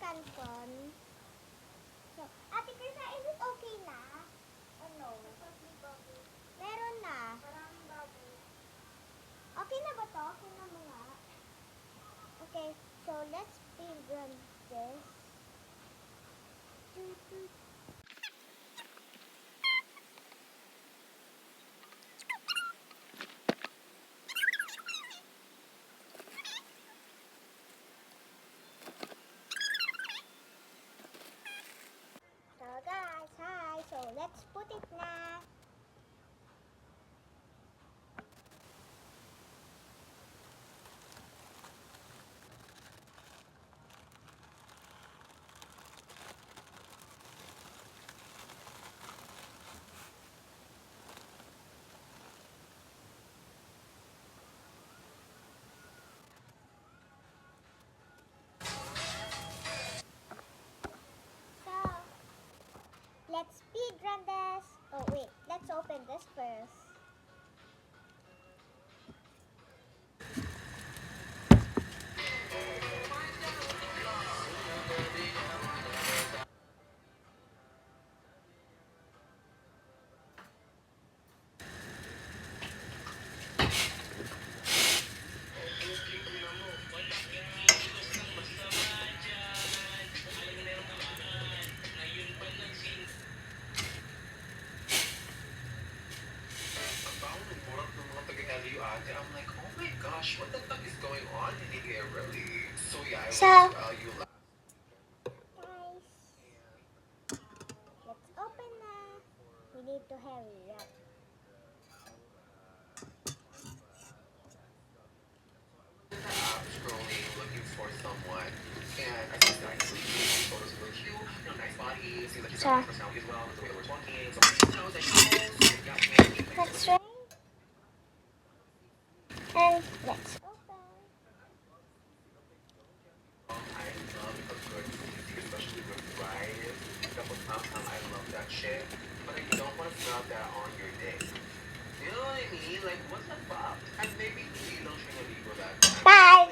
canton. So, Ate Krisa, is it okay na? Ano? Meron na. Okay na ba to? Okay na mga. Okay, so let's speed run this. So guys, hi. So let's put it na. So let's speed run this. Oh wait, let's open this first. I'm like, oh my gosh, what the fuck is going on in here, really? So yeah, I So, was, you laugh. guys, let's open na. We need to hurry up. Scrolling, looking for someone, and I just got photos of you, nice body, seems like you've got a nice personality as well, with the way we're talking, so knows that you got me. Let's try. And let's open. I love a good music, especially with rice. Double I love that shit. But I don't want to smell that on your dick. You know what I mean? Like, what the fuck? And maybe you don't train a Libra that time. Bye!